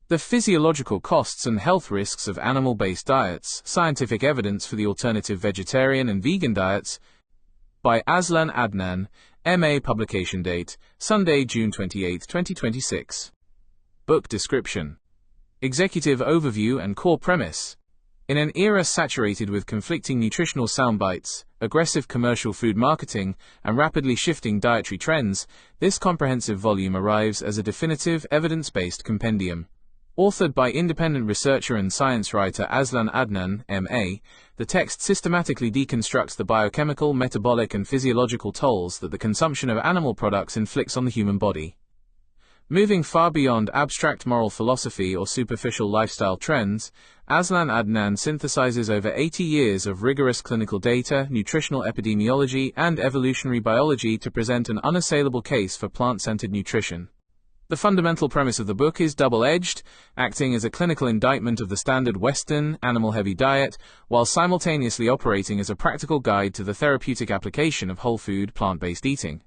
The Physiological Costs and Health Risks of Animal-Based Diets, Scientific Evidence for the Alternative Vegetarian and Vegan Diets, by AZLAN ADNAN, MA. Publication date, Sunday, June 28, 2026. Book description. Executive overview and core premise. In an era saturated with conflicting nutritional soundbites, aggressive commercial food marketing, and rapidly shifting dietary trends, this comprehensive volume arrives as a definitive, evidence-based compendium. Authored by independent researcher and science writer AZLAN ADNAN, M.A., the text systematically deconstructs the biochemical, metabolic, and physiological tolls that the consumption of animal products inflicts on the human body. Moving far beyond abstract moral philosophy or superficial lifestyle trends, AZLAN ADNAN synthesizes over 80 years of rigorous clinical data, nutritional epidemiology, and evolutionary biology to present an unassailable case for plant-centered nutrition. The fundamental premise of the book is double-edged, acting as a clinical indictment of the standard Western, animal-heavy diet, while simultaneously operating as a practical guide to the therapeutic application of whole-food, plant-based eating.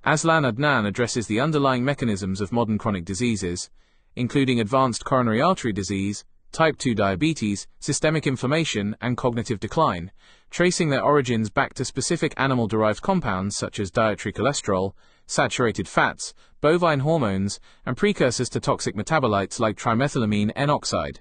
AZLAN ADNAN addresses the underlying mechanisms of modern chronic diseases, including advanced coronary artery disease, type 2 diabetes, systemic inflammation, and cognitive decline, tracing their origins back to specific animal-derived compounds such as dietary cholesterol, saturated fats, bovine hormones, and precursors to toxic metabolites like trimethylamine N-oxide.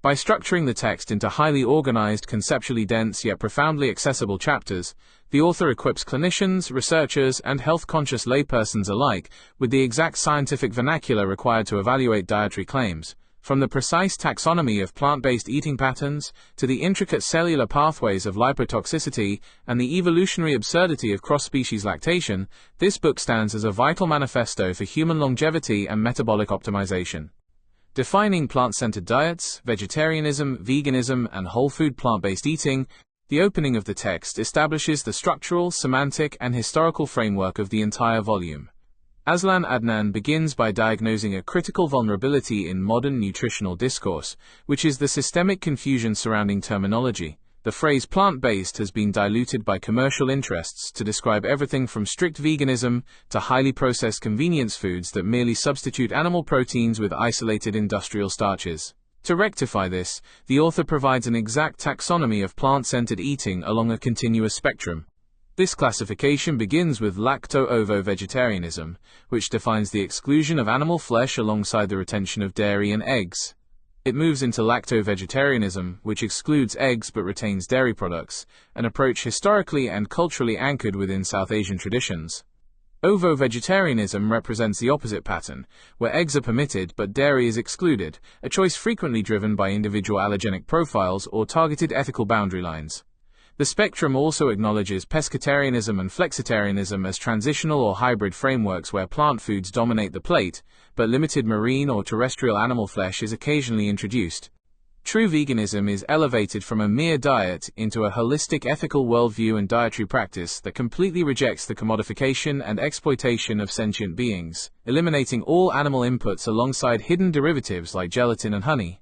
By structuring the text into highly organized, conceptually dense yet profoundly accessible chapters, the author equips clinicians, researchers, and health-conscious laypersons alike with the exact scientific vernacular required to evaluate dietary claims, from the precise taxonomy of plant-based eating patterns to the intricate cellular pathways of lipotoxicity and the evolutionary absurdity of cross-species lactation. This book stands as a vital manifesto for human longevity and metabolic optimization. Defining plant-centered diets, vegetarianism, veganism, and whole-food plant-based eating, the opening of the text establishes the structural, semantic, and historical framework of the entire volume. AZLAN ADNAN begins by diagnosing a critical vulnerability in modern nutritional discourse, which is the systemic confusion surrounding terminology. The phrase plant-based has been diluted by commercial interests to describe everything from strict veganism to highly processed convenience foods that merely substitute animal proteins with isolated industrial starches. To rectify this, the author provides an exact taxonomy of plant-centered eating along a continuous spectrum. This classification begins with lacto-ovo-vegetarianism, which defines the exclusion of animal flesh alongside the retention of dairy and eggs. It moves into lacto-vegetarianism, which excludes eggs but retains dairy products, an approach historically and culturally anchored within South Asian traditions. Ovo-vegetarianism represents the opposite pattern, where eggs are permitted but dairy is excluded, a choice frequently driven by individual allergenic profiles or targeted ethical boundary lines. The spectrum also acknowledges pescatarianism and flexitarianism as transitional or hybrid frameworks where plant foods dominate the plate, but limited marine or terrestrial animal flesh is occasionally introduced. True veganism is elevated from a mere diet into a holistic ethical worldview and dietary practice that completely rejects the commodification and exploitation of sentient beings, eliminating all animal inputs alongside hidden derivatives like gelatin and honey.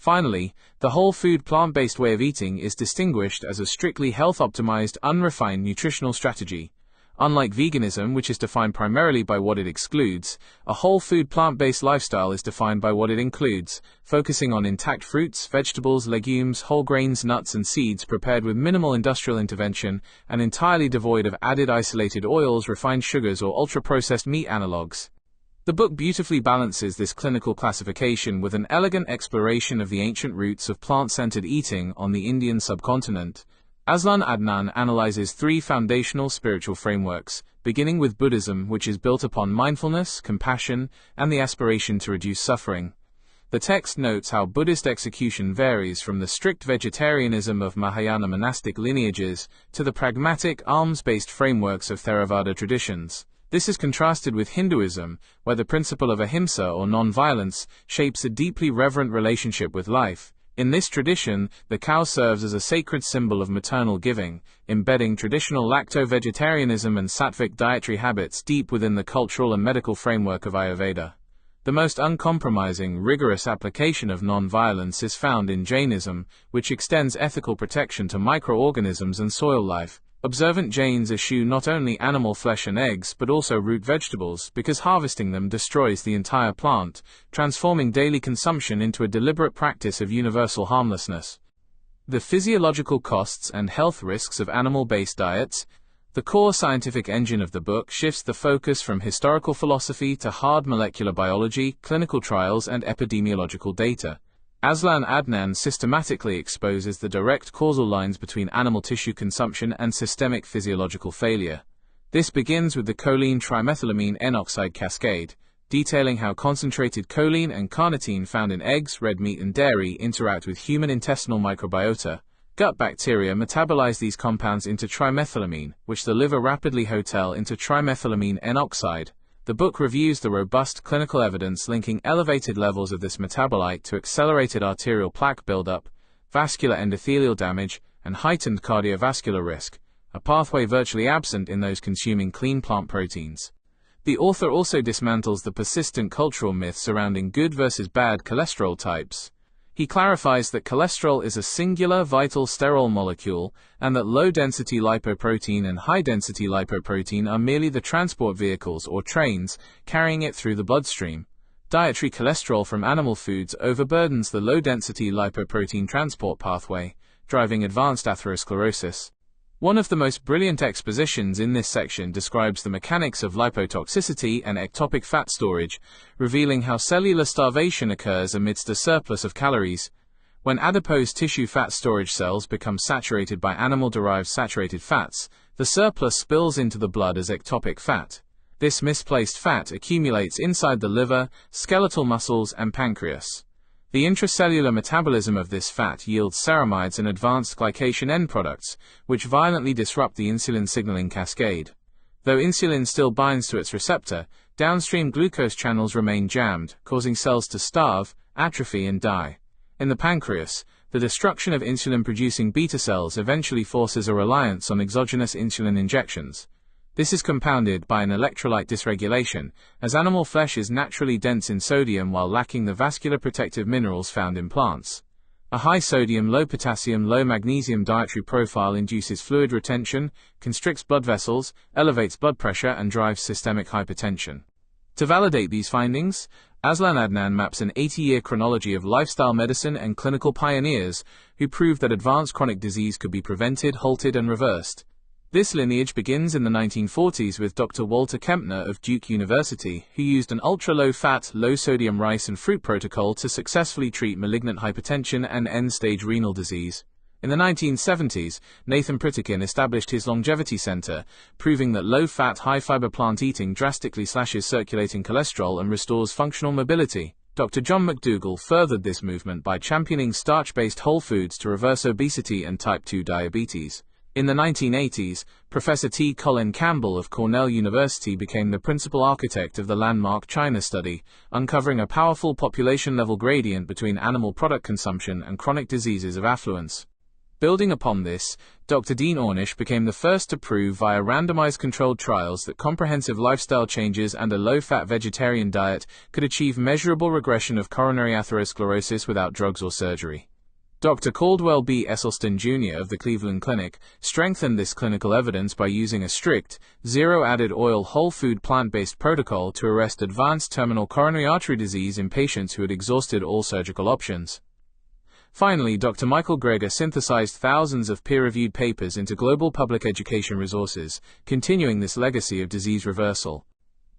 Finally, the whole-food plant-based way of eating is distinguished as a strictly health-optimized, unrefined nutritional strategy. Unlike veganism, which is defined primarily by what it excludes, a whole-food plant-based lifestyle is defined by what it includes, focusing on intact fruits, vegetables, legumes, whole grains, nuts, and seeds prepared with minimal industrial intervention and entirely devoid of added isolated oils, refined sugars, or ultra-processed meat analogs. The book beautifully balances this clinical classification with an elegant exploration of the ancient roots of plant-centered eating on the Indian subcontinent. AZLAN ADNAN analyzes three foundational spiritual frameworks, beginning with Buddhism, which is built upon mindfulness, compassion, and the aspiration to reduce suffering. The text notes how Buddhist execution varies from the strict vegetarianism of Mahayana monastic lineages to the pragmatic, alms-based frameworks of Theravada traditions. This is contrasted with Hinduism, where the principle of ahimsa or non-violence shapes a deeply reverent relationship with life. In this tradition, the cow serves as a sacred symbol of maternal giving, embedding traditional lacto-vegetarianism and sattvic dietary habits deep within the cultural and medical framework of Ayurveda. The most uncompromising, rigorous application of non-violence is found in Jainism, which extends ethical protection to microorganisms and soil life. Observant Jains eschew not only animal flesh and eggs but also root vegetables because harvesting them destroys the entire plant, transforming daily consumption into a deliberate practice of universal harmlessness. The physiological costs and health risks of animal-based diets. The core scientific engine of the book shifts the focus from historical philosophy to hard molecular biology, clinical trials, and epidemiological data. AZLAN ADNAN systematically exposes the direct causal lines between animal tissue consumption and systemic physiological failure. This begins with the choline trimethylamine N-oxide cascade, detailing how concentrated choline and carnitine found in eggs, red meat, and dairy interact with human intestinal microbiota. Gut bacteria metabolize these compounds into trimethylamine, which the liver rapidly hotel into trimethylamine N-oxide. The book reviews the robust clinical evidence linking elevated levels of this metabolite to accelerated arterial plaque buildup, vascular endothelial damage, and heightened cardiovascular risk, a pathway virtually absent in those consuming clean plant proteins. The author also dismantles the persistent cultural myth surrounding good versus bad cholesterol types. He clarifies that cholesterol is a singular, vital sterol molecule, and that low-density lipoprotein and high-density lipoprotein are merely the transport vehicles or trains carrying it through the bloodstream. Dietary cholesterol from animal foods overburdens the low-density lipoprotein transport pathway, driving advanced atherosclerosis. One of the most brilliant expositions in this section describes the mechanics of lipotoxicity and ectopic fat storage, revealing how cellular starvation occurs amidst a surplus of calories. When adipose tissue fat storage cells become saturated by animal-derived saturated fats, the surplus spills into the blood as ectopic fat. This misplaced fat accumulates inside the liver, skeletal muscles, and pancreas. The intracellular metabolism of this fat yields ceramides and advanced glycation end products, which violently disrupt the insulin signaling cascade. Though insulin still binds to its receptor, downstream glucose channels remain jammed, causing cells to starve, atrophy, and die. In the pancreas, the destruction of insulin-producing beta cells eventually forces a reliance on exogenous insulin injections. This is compounded by an electrolyte dysregulation, as animal flesh is naturally dense in sodium while lacking the vascular protective minerals found in plants. A high sodium, low potassium, low magnesium dietary profile induces fluid retention, constricts blood vessels, elevates blood pressure, and drives systemic hypertension. To validate these findings, AZLAN ADNAN maps an 80-year chronology of lifestyle medicine and clinical pioneers who proved that advanced chronic disease could be prevented, halted, and reversed. This lineage begins in the 1940s with Dr. Walter Kempner of Duke University, who used an ultra-low-fat, low-sodium rice and fruit protocol to successfully treat malignant hypertension and end-stage renal disease. In the 1970s, Nathan Pritikin established his Longevity Center, proving that low-fat, high-fiber plant eating drastically slashes circulating cholesterol and restores functional mobility. Dr. John McDougall furthered this movement by championing starch-based whole foods to reverse obesity and type 2 diabetes. In the 1980s, Professor T. Colin Campbell of Cornell University became the principal architect of the landmark China study, uncovering a powerful population-level gradient between animal product consumption and chronic diseases of affluence. Building upon this, Dr. Dean Ornish became the first to prove via randomized controlled trials that comprehensive lifestyle changes and a low-fat vegetarian diet could achieve measurable regression of coronary atherosclerosis without drugs or surgery. Dr. Caldwell B. Esselstyn Jr. of the Cleveland Clinic strengthened this clinical evidence by using a strict, zero-added oil whole food plant-based protocol to arrest advanced terminal coronary artery disease in patients who had exhausted all surgical options. Finally, Dr. Michael Greger synthesized thousands of peer-reviewed papers into global public education resources, continuing this legacy of disease reversal.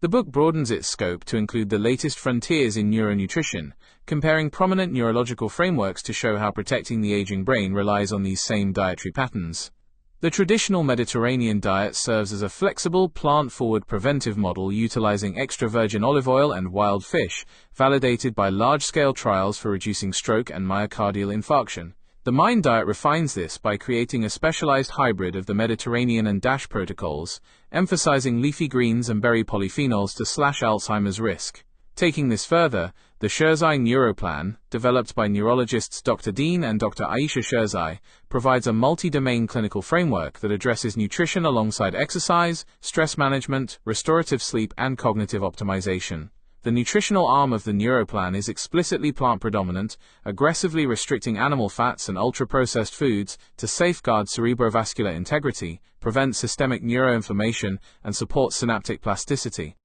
The book broadens its scope to include the latest frontiers in neuronutrition, comparing prominent neurological frameworks to show how protecting the aging brain relies on these same dietary patterns. The traditional Mediterranean diet serves as a flexible, plant-forward preventive model utilizing extra virgin olive oil and wild fish, validated by large-scale trials for reducing stroke and myocardial infarction. The MIND diet refines this by creating a specialized hybrid of the Mediterranean and DASH protocols, emphasizing leafy greens and berry polyphenols to slash Alzheimer's risk. Taking this further, the Sherzai Neuroplan, developed by neurologists Dr. Dean and Dr. Aisha Sherzai, provides a multi-domain clinical framework that addresses nutrition alongside exercise, stress management, restorative sleep, and cognitive optimization. The nutritional arm of the Neuroplan is explicitly plant-predominant, aggressively restricting animal fats and ultra-processed foods to safeguard cerebrovascular integrity, prevent systemic neuroinflammation, and support synaptic plasticity.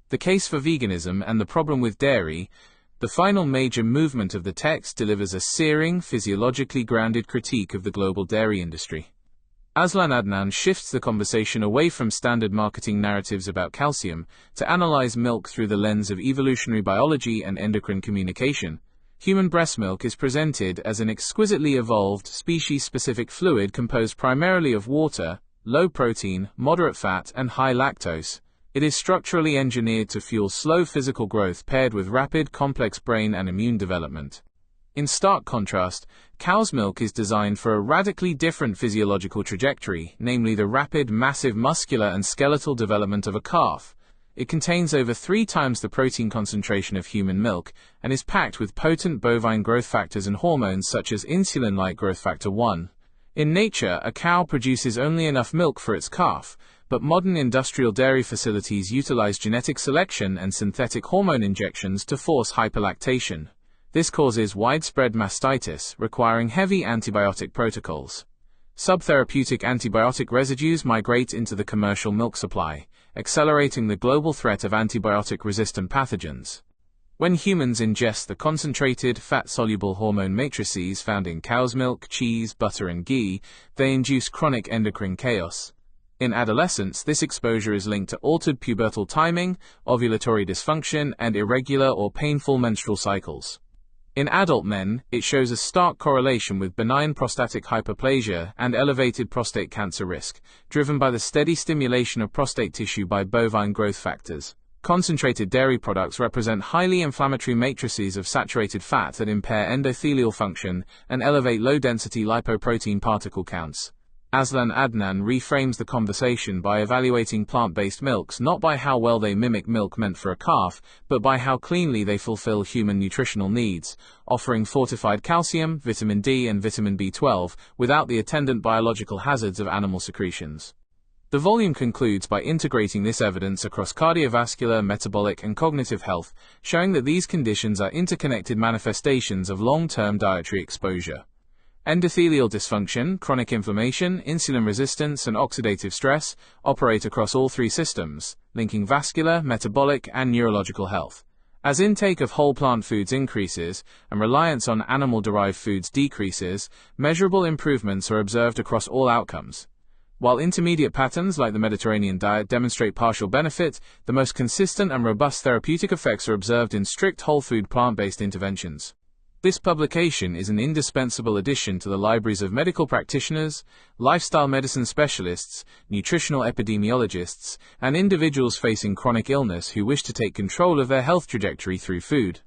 The case for veganism and the problem with dairy. The final major movement of the text delivers a searing, physiologically grounded critique of the global dairy industry. AZLAN shifts the conversation away from standard marketing narratives about calcium to analyze milk through the lens of evolutionary biology and endocrine communication. Human breast milk is presented as an exquisitely evolved, species-specific fluid composed primarily of water, low protein, moderate fat, and high lactose. It is structurally engineered to fuel slow physical growth paired with rapid, complex brain and immune development. In stark contrast, cow's milk is designed for a radically different physiological trajectory, namely the rapid, massive muscular and skeletal development of a calf. It contains over 3 times the protein concentration of human milk, and is packed with potent bovine growth factors and hormones such as insulin-like growth factor 1. In nature, a cow produces only enough milk for its calf, but modern industrial dairy facilities utilize genetic selection and synthetic hormone injections to force hyperlactation. This causes widespread mastitis, requiring heavy antibiotic protocols. Subtherapeutic antibiotic residues migrate into the commercial milk supply, accelerating the global threat of antibiotic-resistant pathogens. When humans ingest the concentrated, fat-soluble hormone matrices found in cow's milk, cheese, butter and ghee, they induce chronic endocrine chaos. In adolescence, this exposure is linked to altered pubertal timing, ovulatory dysfunction, and irregular or painful menstrual cycles. In adult men, it shows a stark correlation with benign prostatic hyperplasia and elevated prostate cancer risk, driven by the steady stimulation of prostate tissue by bovine growth factors. Concentrated dairy products represent highly inflammatory matrices of saturated fat that impair endothelial function and elevate low-density lipoprotein particle counts. AZLAN reframes the conversation by evaluating plant-based milks not by how well they mimic milk meant for a calf, but by how cleanly they fulfill human nutritional needs, offering fortified calcium, vitamin D and vitamin B12, without the attendant biological hazards of animal secretions. The volume concludes by integrating this evidence across cardiovascular, metabolic and cognitive health, showing that these conditions are interconnected manifestations of long-term dietary exposure. Endothelial dysfunction, chronic inflammation, insulin resistance, and oxidative stress operate across all 3 systems, linking vascular, metabolic, and neurological health. As intake of whole plant foods increases and reliance on animal-derived foods decreases, measurable improvements are observed across all outcomes. While intermediate patterns like the Mediterranean diet demonstrate partial benefit, the most consistent and robust therapeutic effects are observed in strict whole food plant-based interventions. This publication is an indispensable addition to the libraries of medical practitioners, lifestyle medicine specialists, nutritional epidemiologists, and individuals facing chronic illness who wish to take control of their health trajectory through food.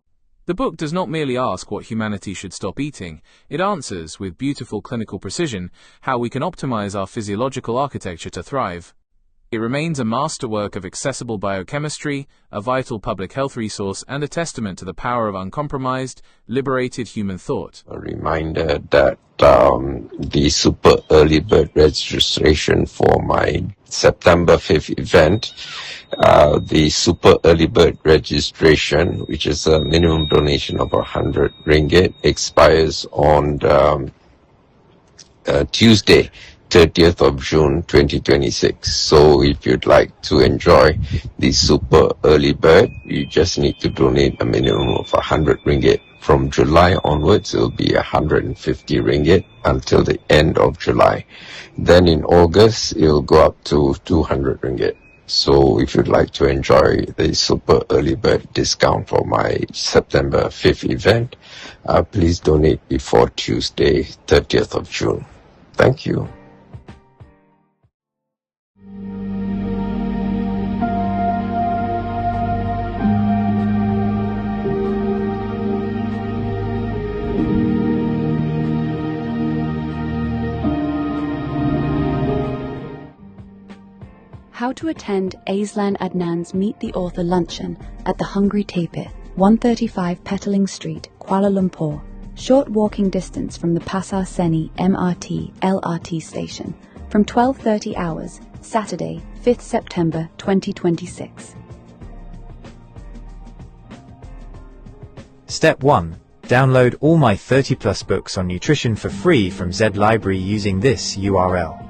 The book does not merely ask what humanity should stop eating, it answers, with beautiful clinical precision, how we can optimize our physiological architecture to thrive. It remains a masterwork of accessible biochemistry, a vital public health resource, and a testament to the power of uncompromised, liberated human thought. A reminder that the super early bird registration for my September 5th event, the super early bird registration, which is a minimum donation of 100 ringgit, expires on Tuesday, 30th of June 2026. So if you'd like to enjoy the super early bird, you just need to donate a minimum of 100 ringgit. From July onwards, it will be 150 ringgit until the end of July. Then in August, it will go up to 200 ringgit. So if you'd like to enjoy the super early bird discount for my September 5th event, please donate before Tuesday, 30th of June. Thank you. How to attend AZLAN's Meet the Author Luncheon at the Hungry Tapir, 135 Petaling Street, Kuala Lumpur, short walking distance from the Pasar Seni MRT LRT station, from 12:30 hours, Saturday, 5th September 2026. Step 1. Download all my 30+ books on nutrition for free from Z Library using this URL.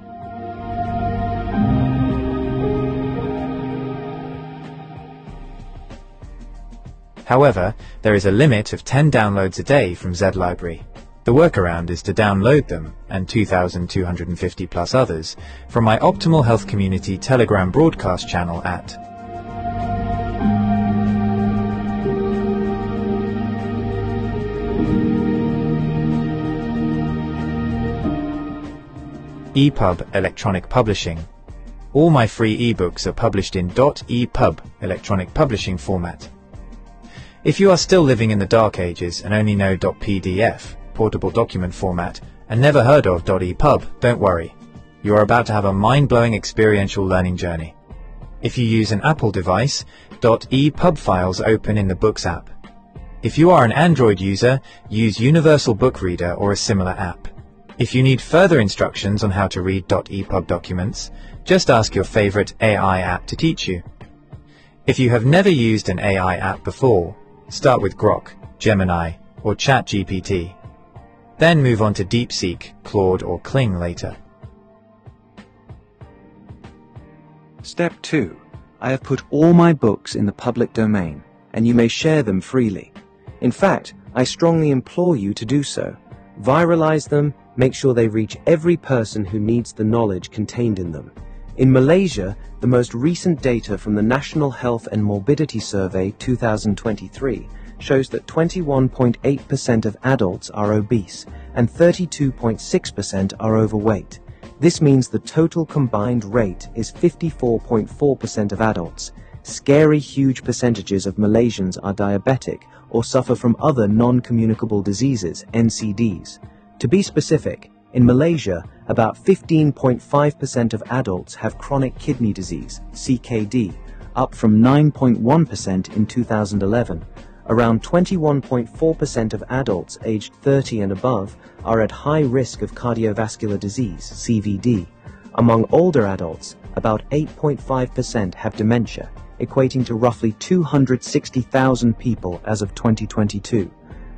However, there is a limit of 10 downloads a day from Z Library. The workaround is to download them, and 2,250+ others, from my Optimal Health Community Telegram broadcast channel at EPUB Electronic Publishing. All my free ebooks are published in .EPUB electronic publishing format. If you are still living in the dark ages and only know .PDF, portable document format, and never heard of .EPUB, don't worry. You are about to have a mind-blowing experiential learning journey. If you use an Apple device, .EPUB files open in the Books app. If you are an Android user, use Universal Book Reader or a similar app. If you need further instructions on how to read .EPUB documents, just ask your favorite AI app to teach you. If you have never used an AI app before, start with Grok, Gemini, or ChatGPT. Then move on to DeepSeek, Claude, or Kling later. Step 2. I have put all my books in the public domain, and you may share them freely. In fact, I strongly implore you to do so. Viralize them, make sure they reach every person who needs the knowledge contained in them. In Malaysia, the most recent data from the National Health and Morbidity Survey 2023 shows that 21.8% of adults are obese and 32.6% are overweight. This means the total combined rate is 54.4% of adults. Scary huge percentages of Malaysians are diabetic or suffer from other non-communicable diseases, NCDs. To be specific, in Malaysia, about 15.5% of adults have chronic kidney disease, CKD, up from 9.1% in 2011. Around 21.4% of adults aged 30 and above are at high risk of cardiovascular disease, CVD. Among older adults, about 8.5% have dementia, equating to roughly 260,000 people as of 2022.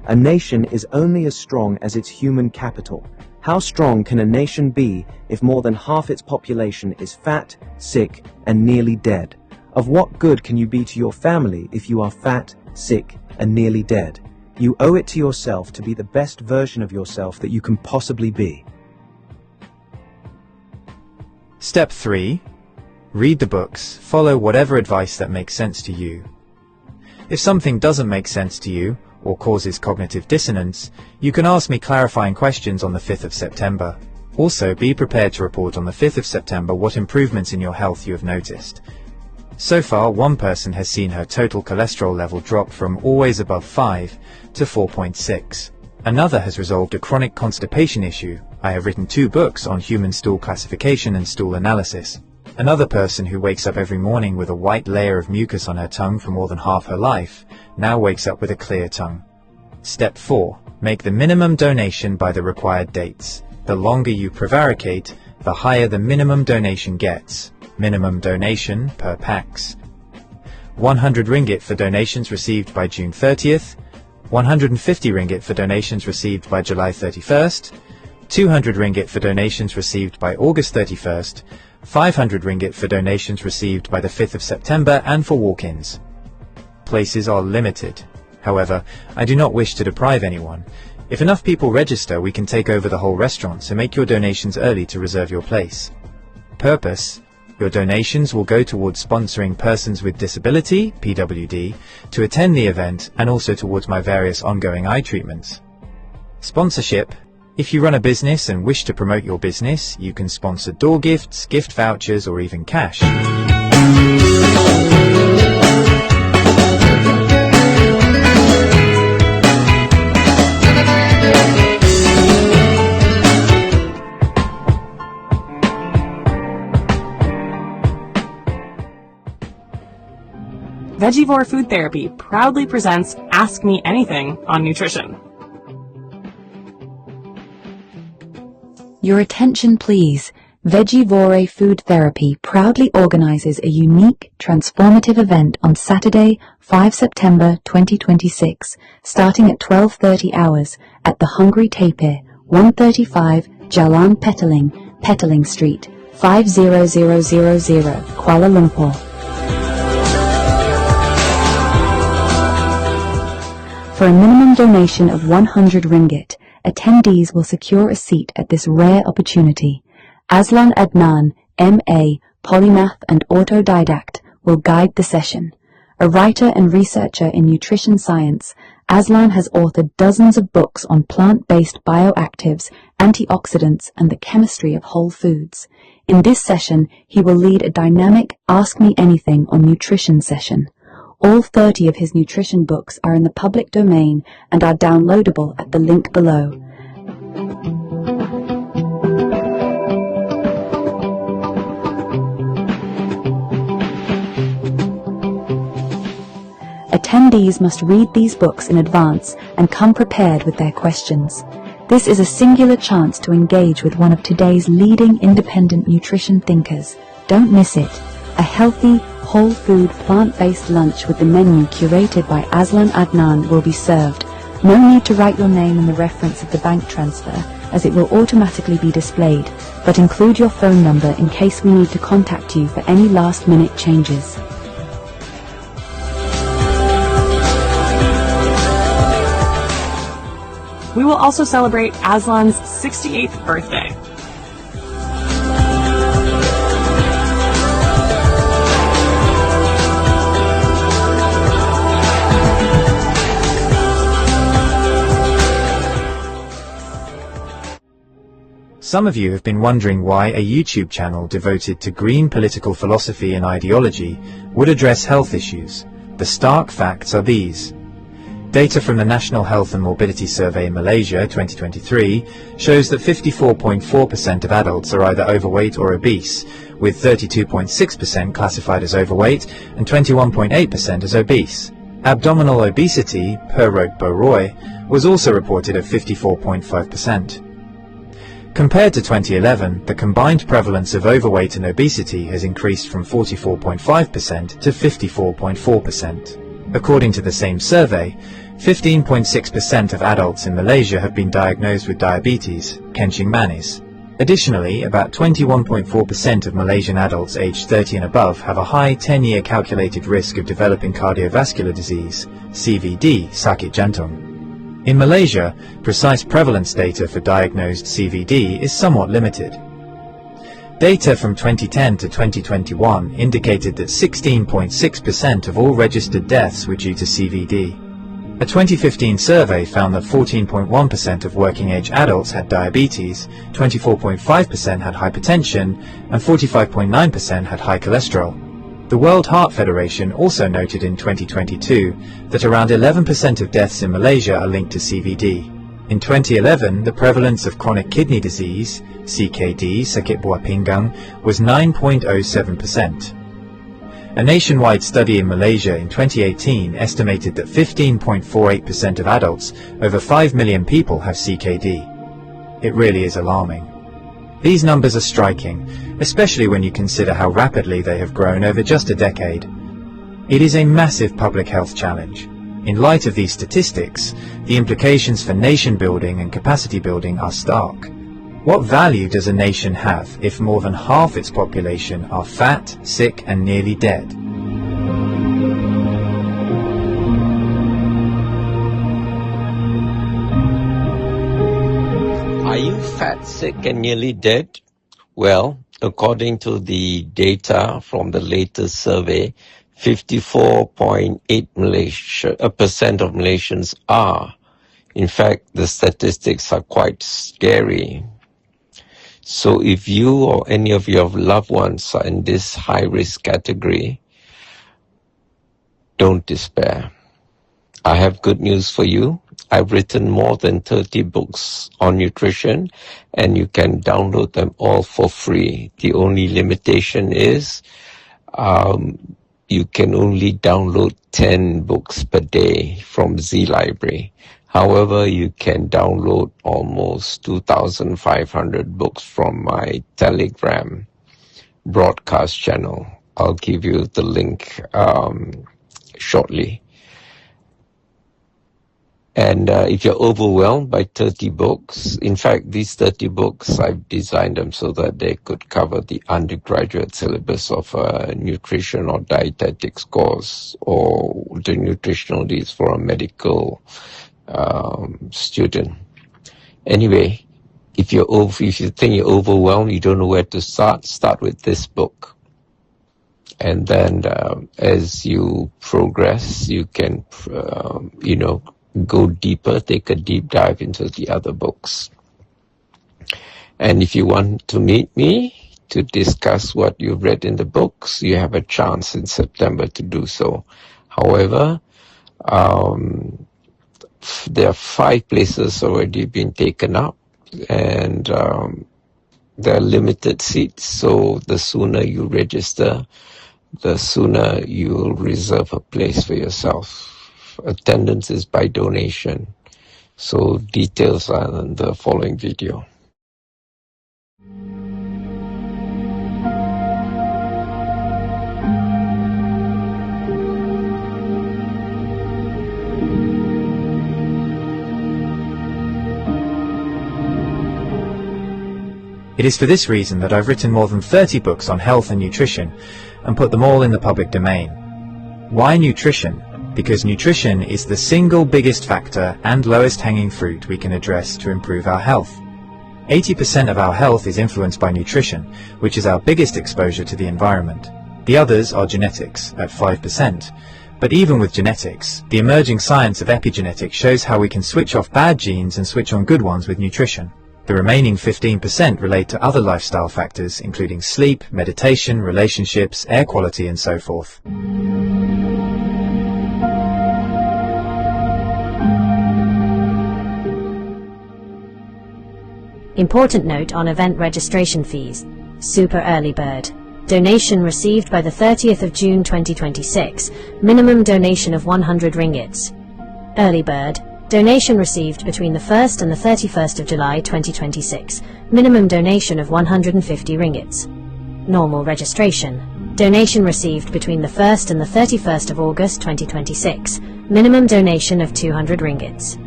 A nation is only as strong as its human capital. How strong can a nation be if more than half its population is fat, sick, and nearly dead? Of what good can you be to your family if you are fat, sick, and nearly dead? You owe it to yourself to be the best version of yourself that you can possibly be. Step 3. Read the books, follow whatever advice that makes sense to you. If something doesn't make sense to you, or causes cognitive dissonance, you can ask me clarifying questions on the 5th of September. Also, be prepared to report on the 5th of September what improvements in your health you have noticed. So far, one person has seen her total cholesterol level drop from always above 5 to 4.6. Another has resolved a chronic constipation issue. I have written 2 books on human stool classification and stool analysis. Another person who wakes up every morning with a white layer of mucus on her tongue for more than half her life now wakes up with a clear tongue. Step 4. Make the minimum donation by the required dates. The longer you prevaricate, the higher the minimum donation gets. Minimum donation per pax: 100 ringgit for donations received by June 30th, 150 ringgit for donations received by July 31st, 200 ringgit for donations received by August 31st, 500 ringgit for donations received by the 5th of September and for walk-ins. Places are limited. However, I do not wish to deprive anyone. If enough people register, we can take over the whole restaurant, so make your donations early to reserve your place. Purpose: your donations will go towards sponsoring persons with disability, PWD, to attend the event and also towards my various ongoing eye treatments. Sponsorship: if you run a business and wish to promote your business, you can sponsor door gifts, gift vouchers, or even cash. Vegivore Food Therapy proudly presents Ask Me Anything on Nutrition. Your attention please. Vegivore Food Therapy proudly organizes a unique, transformative event on Saturday, 5 September 2026, starting at 12:30 hours at the Hungry Tapir, 135 Jalan Petaling Street, 50000, Kuala Lumpur. For a minimum donation of 100 ringgit, attendees will secure a seat at this rare opportunity. AZLAN ADNAN, MA, polymath and autodidact, will guide the session. A writer and researcher in nutrition science, AZLAN has authored dozens of books on plant-based bioactives, antioxidants, and the chemistry of whole foods. In this session, he will lead a dynamic Ask Me Anything on Nutrition session. All 30 of his nutrition books are in the public domain and are downloadable at the link below. Attendees must read these books in advance and come prepared with their questions. This is a singular chance to engage with one of today's leading independent nutrition thinkers. Don't miss it. A healthy, whole food, plant-based lunch with the menu curated by AZLAN ADNAN will be served. No need to write your name in the reference of the bank transfer, as it will automatically be displayed, but include your phone number in case we need to contact you for any last-minute changes. We will also celebrate AZLAN's 68th birthday. Some of you have been wondering why a YouTube channel devoted to green political philosophy and ideology would address health issues. The stark facts are these. Data from the National Health and Morbidity Survey in Malaysia 2023 shows that 54.4% of adults are either overweight or obese, with 32.6% classified as overweight and 21.8% as obese. Abdominal obesity, per Roy, was also reported at 54.5%. Compared to 2011, the combined prevalence of overweight and obesity has increased from 44.5% to 54.4%. According to the same survey, 15.6% of adults in Malaysia have been diagnosed with diabetes, kencing manis. Additionally, about 21.4% of Malaysian adults aged 30 and above have a high 10-year calculated risk of developing cardiovascular disease, CVD, sakit jantung. In Malaysia, precise prevalence data for diagnosed CVD is somewhat limited. Data from 2010 to 2021 indicated that 16.6% of all registered deaths were due to CVD. A 2015 survey found that 14.1% of working-age adults had diabetes, 24.5% had hypertension, and 45.9% had high cholesterol. The World Heart Federation also noted in 2022 that around 11% of deaths in Malaysia are linked to CVD. In 2011, the prevalence of chronic kidney disease, CKD, sakit buah pinggang, was 9.07%. A nationwide study in Malaysia in 2018 estimated that 15.48% of adults, over 5 million people, have CKD. It really is alarming. These numbers are striking, especially when you consider how rapidly they have grown over just a decade. It is a massive public health challenge. In light of these statistics, the implications for nation building and capacity building are stark. What value does a nation have if more than half its population are fat, sick, and nearly dead? Are you fat, sick, and nearly dead? Well, according to the data from the latest survey, 54.8% of Malaysians are. In fact, the statistics are quite scary. So if you or any of your loved ones are in this high-risk category, don't despair. I have good news for you. I've written more than 30 books on nutrition, and you can download them all for free. The only limitation is you can only download 10 books per day from Z Library. However, you can download almost 2,500 books from my Telegram broadcast channel. I'll give you the link shortly. And if you're overwhelmed by 30 books, in fact, these 30 books, I've designed them so that they could cover the undergraduate syllabus of a nutrition or dietetics course, or the nutritional needs for a medical student. Anyway, if you think you're overwhelmed, you don't know where to start with this book. And then as you progress, you can, go deeper, take a deep dive into the other books. And if you want to meet me to discuss what you've read in the books, you have a chance in September to do so. However, there are 5 places already been taken up, and there are limited seats, so the sooner you register, the sooner you'll reserve a place for yourself. Attendance is by donation, so details are in the following video. It is for this reason that I've written more than 30 books on health and nutrition and put them all in the public domain. Why nutrition? Because nutrition is the single biggest factor and lowest hanging fruit we can address to improve our health. 80% of our health is influenced by nutrition, which is our biggest exposure to the environment. The others are genetics, at 5%. But even with genetics, the emerging science of epigenetics shows how we can switch off bad genes and switch on good ones with nutrition. The remaining 15% relate to other lifestyle factors, including sleep, meditation, relationships, air quality, and so forth. Important note on event registration fees. Super Early Bird. Donation received by the 30th of June 2026. Minimum donation of 100 ringgits. Early Bird. Donation received between the 1st and the 31st of July 2026. Minimum donation of 150 ringgits. Normal registration. Donation received between the 1st and the 31st of August 2026. Minimum donation of 200 ringgits.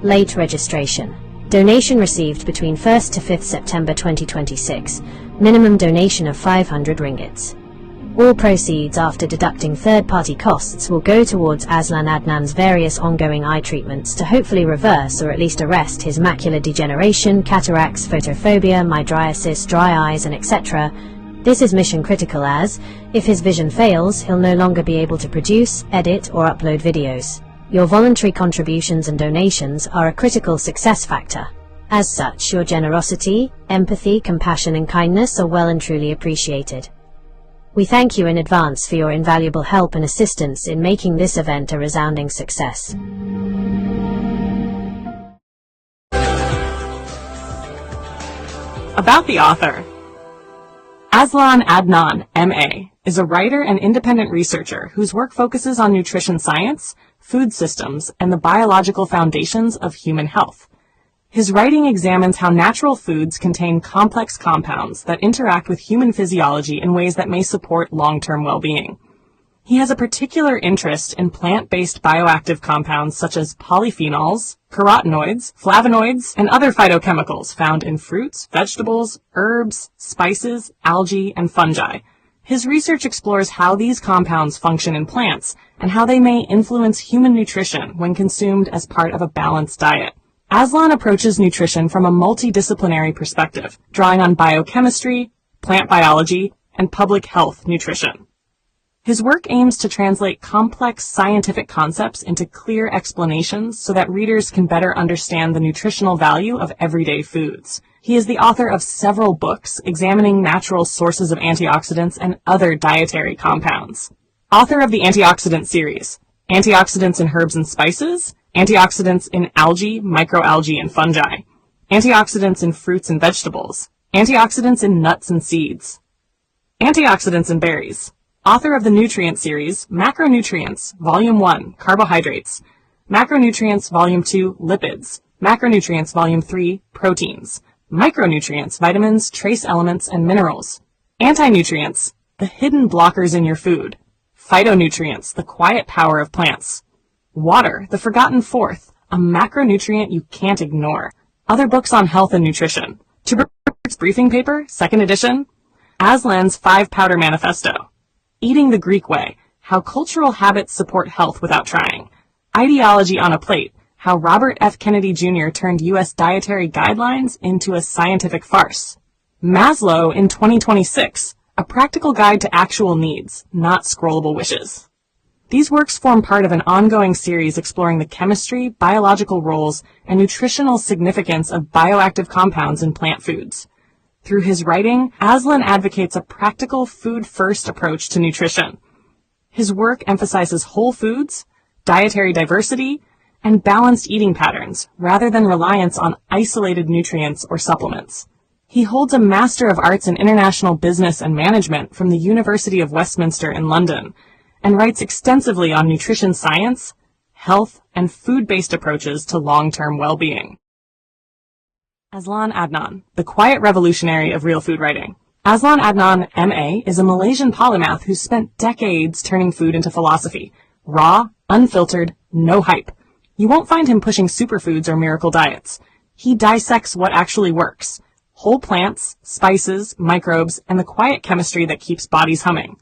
Late registration. Donation received between 1st to 5th September 2026. Minimum donation of 500 ringgits. All proceeds after deducting third-party costs will go towards AZLAN Adnan's various ongoing eye treatments to hopefully reverse or at least arrest his macular degeneration, cataracts, photophobia, mydriasis, dry eyes, and etc. This is mission critical as, if his vision fails, he'll no longer be able to produce, edit, or upload videos. Your voluntary contributions and donations are a critical success factor. As such, your generosity, empathy, compassion, and kindness are well and truly appreciated. We thank you in advance for your invaluable help and assistance in making this event a resounding success. About the author. AZLAN ADNAN, M.A., is a writer and independent researcher whose work focuses on nutrition science, food systems, and the biological foundations of human health. His writing examines how natural foods contain complex compounds that interact with human physiology in ways that may support long-term well-being. He has a particular interest in plant-based bioactive compounds such as polyphenols, carotenoids, flavonoids, and other phytochemicals found in fruits, vegetables, herbs, spices, algae, and fungi. His research explores how these compounds function in plants and how they may influence human nutrition when consumed as part of a balanced diet. AZLAN approaches nutrition from a multidisciplinary perspective, drawing on biochemistry, plant biology, and public health nutrition. His work aims to translate complex scientific concepts into clear explanations so that readers can better understand the nutritional value of everyday foods. He is the author of several books examining natural sources of antioxidants and other dietary compounds. Author of the Antioxidant series, Antioxidants in Herbs and Spices, Antioxidants in Algae, Microalgae, and Fungi, Antioxidants in Fruits and Vegetables, Antioxidants in Nuts and Seeds, Antioxidants in Berries. Author of the Nutrient series, Macronutrients, Volume 1, Carbohydrates, Macronutrients Volume 2, Lipids. Macronutrients Volume 3, Proteins. Micronutrients, vitamins, trace elements, and minerals. Anti-nutrients, the hidden blockers in your food. Phytonutrients, the quiet power of plants. Water, the forgotten fourth, a macronutrient you can't ignore. Other books on health and nutrition. Tuberculosis Briefing Paper, 2nd edition. AZLAN's 5-Powder Manifesto. Eating the Greek Way, how cultural habits support health without trying. Ideology on a Plate, how Robert F. Kennedy Jr. turned U.S. dietary guidelines into a scientific farce. Maslow in 2026, a practical guide to actual needs, not scrollable wishes. These works form part of an ongoing series exploring the chemistry, biological roles, and nutritional significance of bioactive compounds in plant foods. Through his writing, AZLAN advocates a practical food-first approach to nutrition. His work emphasizes whole foods, dietary diversity, and balanced eating patterns, rather than reliance on isolated nutrients or supplements. He holds a Master of Arts in International Business and Management from the University of Westminster in London, and writes extensively on nutrition science, health, and food-based approaches to long-term well-being. AZLAN ADNAN, the quiet revolutionary of real food writing. AZLAN ADNAN, M.A., is a Malaysian polymath who spent decades turning food into philosophy. Raw, unfiltered, no hype. You won't find him pushing superfoods or miracle diets. He dissects what actually works. Whole plants, spices, microbes, and the quiet chemistry that keeps bodies humming.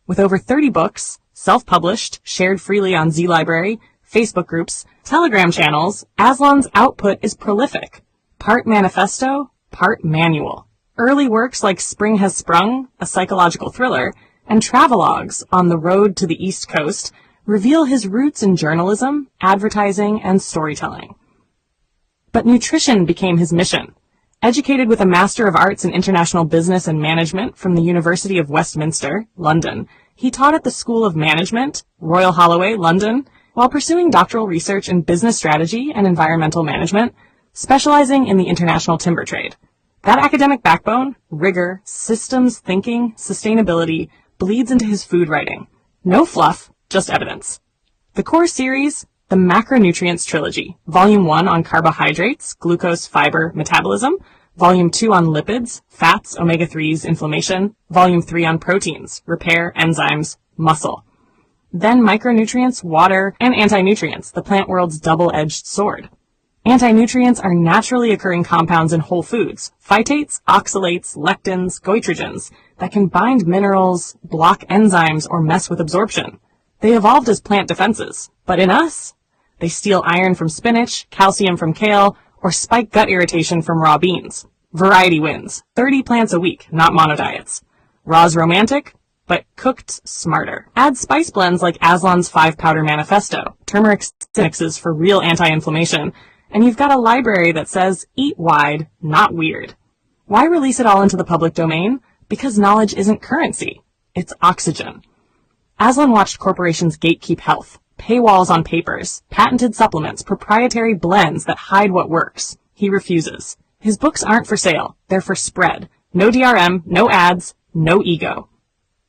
With over 30 books, self-published, shared freely on Z Library, Facebook groups, Telegram channels, AZLAN's output is prolific. Part manifesto, part manual. Early works like Spring Has Sprung, a psychological thriller, and travelogues On the Road to the East Coast reveal his roots in journalism, advertising, and storytelling. But nutrition became his mission. Educated with a Master of Arts in International Business and Management from the University of Westminster, London, he taught at the School of Management, Royal Holloway, London, while pursuing doctoral research in business strategy and environmental management, specializing in the international timber trade. That academic backbone, rigor, systems thinking, sustainability, bleeds into his food writing. No fluff, just evidence. The core series, the Macronutrients Trilogy, Volume 1 on carbohydrates, glucose, fiber, metabolism, Volume 2 on lipids, fats, omega-3s, inflammation, Volume 3 on proteins, repair, enzymes, muscle. Then micronutrients, water, and anti-nutrients, the plant world's double-edged sword. Anti-nutrients are naturally occurring compounds in whole foods, phytates, oxalates, lectins, goitrogens, that can bind minerals, block enzymes, or mess with absorption. They evolved as plant defenses, but in us, they steal iron from spinach, calcium from kale, or spike gut irritation from raw beans. Variety wins. 30 plants a week, not monodiets. Raw's romantic, but cooked smarter. Add spice blends like AZLAN's 5-Powder Manifesto, turmeric mixes for real anti-inflammation, and you've got a library that says, eat wide, not weird. Why release it all into the public domain? Because knowledge isn't currency. It's oxygen. AZLAN watched corporations gatekeep health, paywalls on papers, patented supplements, proprietary blends that hide what works. He refuses. His books aren't for sale. They're for spread. No DRM, no ads, no ego.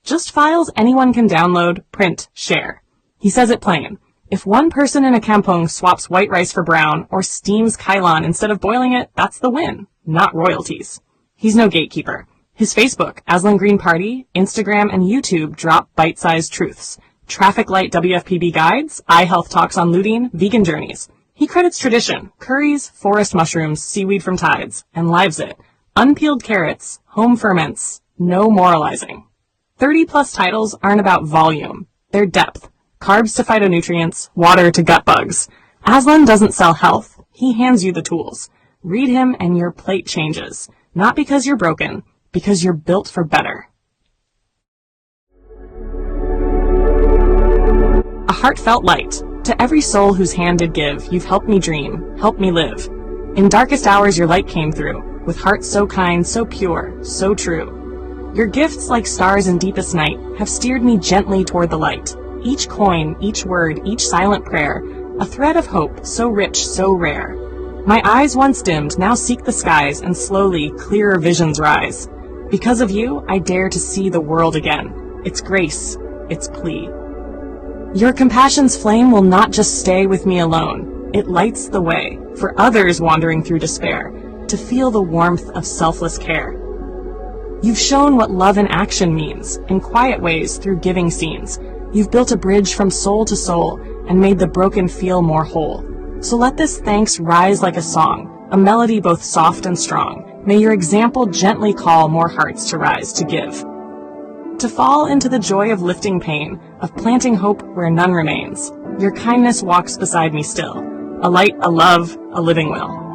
Just files anyone can download, print, share. He says it plain. If one person in a kampong swaps white rice for brown or steams kailan instead of boiling it, that's the win, not royalties. He's no gatekeeper. His Facebook, AZLAN Green Party, Instagram, and YouTube drop bite-sized truths. Traffic light WFPB guides, eye health talks on lutein, vegan journeys. He credits tradition, curries, forest mushrooms, seaweed from tides, and lives it. Unpeeled carrots, home ferments, no moralizing. 30-plus titles aren't about volume. They're depth. Carbs to phytonutrients, water to gut bugs. AZLAN doesn't sell health. He hands you the tools. Read him and your plate changes. Not because you're broken, because you're built for better. A heartfelt light. To every soul whose hand did give, you've helped me dream, helped me live. In darkest hours your light came through, with hearts so kind, so pure, so true. Your gifts, like stars in deepest night, have steered me gently toward the light. Each coin, each word, each silent prayer, a thread of hope, so rich, so rare. My eyes once dimmed, now seek the skies, and slowly, clearer visions rise. Because of you, I dare to see the world again. It's grace, it's plea. Your compassion's flame will not just stay with me alone. It lights the way for others wandering through despair to feel the warmth of selfless care. You've shown what love in action means, in quiet ways through giving scenes. You've built a bridge from soul to soul and made the broken feel more whole. So let this thanks rise like a song, a melody both soft and strong. May your example gently call more hearts to rise to give. To fall into the joy of lifting pain, of planting hope where none remains. Your kindness walks beside me still, a light, a love, a living will.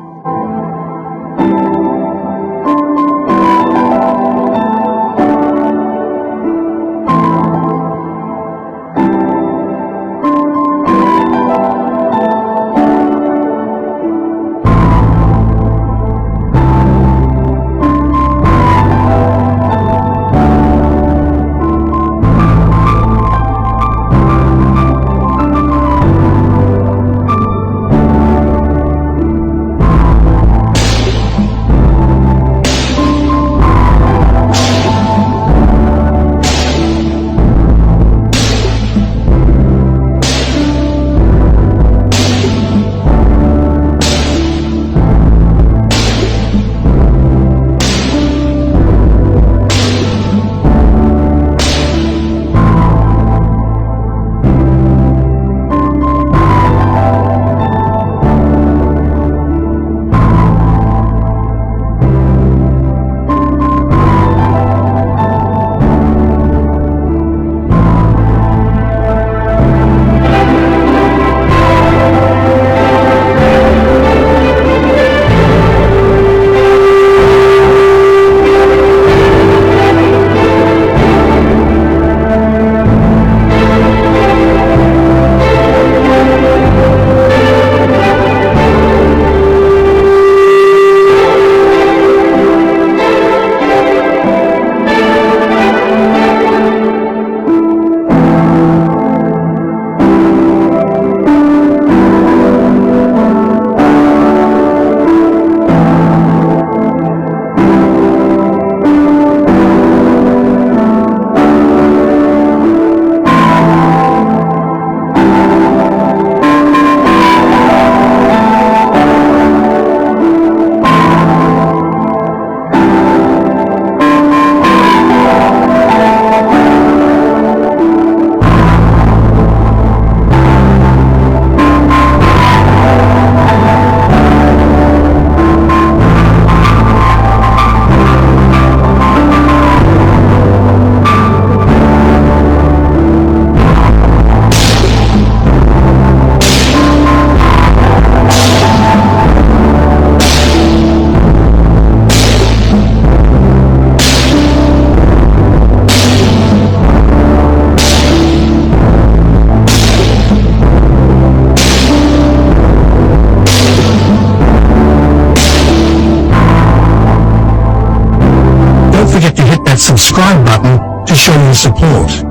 Subscribe button to show your support.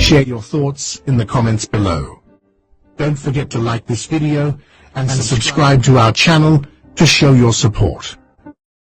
Share your thoughts in the comments below. Don't forget to like this video and subscribe to our channel to show your support.